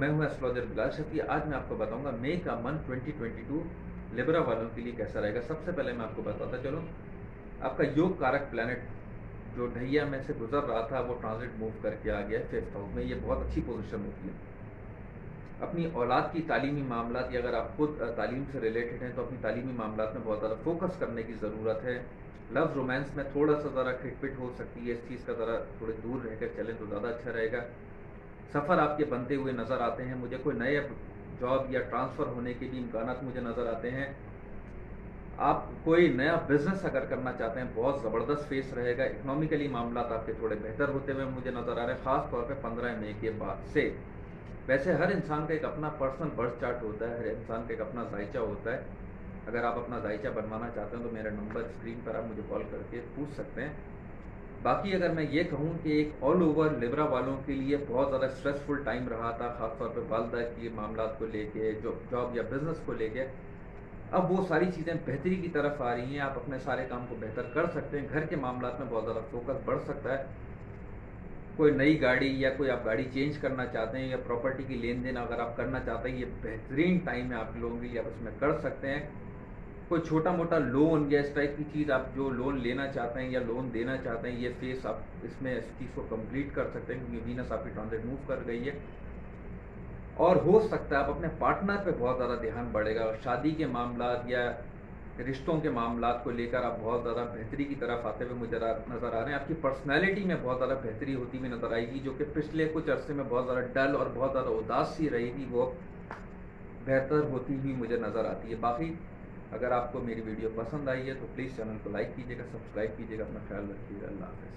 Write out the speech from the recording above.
मैं हूं एस्ट्रोलॉजर बिलाल शफी। आज मैं आपको बताऊंगा मई का मंथ 2022 लिब्रा वालों के लिए कैसा रहेगा। सबसे पहले मैं आपको बताता चलो, आपका योग कारक प्लैनेट जो ढैया में से गुजर रहा था वो ट्रांजिट मूव करके आ गया है 5th हाउस में। ये बहुत अच्छी पोजीशन होती है। अपनी औलाद की तालीमी मामलात, या अगर आप खुद तालीम से रिलेटेड हैं तो अपनी तालीमी मामलात में बहुत ज़्यादा फोकस करने की ज़रूरत है। लव रोमांस में थोड़ा सा ज़रा खिटपिट हो सकती है, इस चीज़ का ज़रा थोड़े दूर रहकर चलें तो ज़्यादा अच्छा रहेगा। सफ़र आपके बनते हुए नज़र आते हैं मुझे, कोई नए जॉब या ट्रांसफ़र होने के भी इम्कानात मुझे नज़र आते हैं। आप कोई नया बिजनेस अगर करना चाहते हैं, बहुत ज़बरदस्त फेस रहेगा। इकोनॉमिकली मामलात आपके थोड़े बेहतर होते हुए मुझे नज़र आ रहे हैं, ख़ास तौर पे 15 मई के बाद से। वैसे हर इंसान का एक अपना पर्सनल बर्थ चार्ट होता है, हर इंसान का एक अपना जायचा होता है। अगर आप अपना जायचा बनवाना चाहते हैं तो मेरा नंबर स्क्रीन पर आप मुझे कॉल करके पूछ सकते हैं। बाकी अगर मैं ये कहूँ कि एक ऑल ओवर लिब्रा वालों के लिए बहुत ज़्यादा स्ट्रेसफुल टाइम रहा था, ख़ासतौर पे वालदा के मामलात को लेके, जो जॉब या बिज़नेस को लेके, अब वो सारी चीज़ें बेहतरी की तरफ आ रही हैं। आप अपने सारे काम को बेहतर कर सकते हैं। घर के मामलात में बहुत ज़्यादा फोकस बढ़ सकता है। कोई नई गाड़ी या कोई आप गाड़ी चेंज करना चाहते हैं या प्रॉपर्टी की लेन देन अगर आप करना चाहते हैं, ये बेहतरीन टाइम है आप लोगों के लिए, आप इसमें कर सकते हैं। कोई छोटा मोटा लोन या इस टाइप की चीज़ आप जो लोन लेना चाहते हैं या लोन देना चाहते हैं, ये फेस आप इसमें इस चीज़ को कंप्लीट कर सकते हैं क्योंकि वीनस आपकी ट्रांजिट मूव कर गई है। और हो सकता है आप अपने पार्टनर पे बहुत ज़्यादा ध्यान बढ़ेगा। शादी के मामलात या रिश्तों के मामलात को लेकर आप बहुत ज़्यादा बेहतरी की तरफ आते हुए मुझे नज़र आ रहे हैं। आपकी पर्सनैलिटी में बहुत ज़्यादा बेहतरी होती हुई नज़र आएगी, जो कि पिछले कुछ अरसे में बहुत ज़्यादा डल और बहुत ज़्यादा उदास सी रही थी, वो बेहतर होती हुई मुझे नज़र आती है। बाकी अगर आपको मेरी वीडियो पसंद आई है तो प्लीज़ चैनल को लाइक कीजिएगा, सब्सक्राइब कीजिएगा। अपना ख्याल रखिएगा। अल्लाह हाफ़िज़।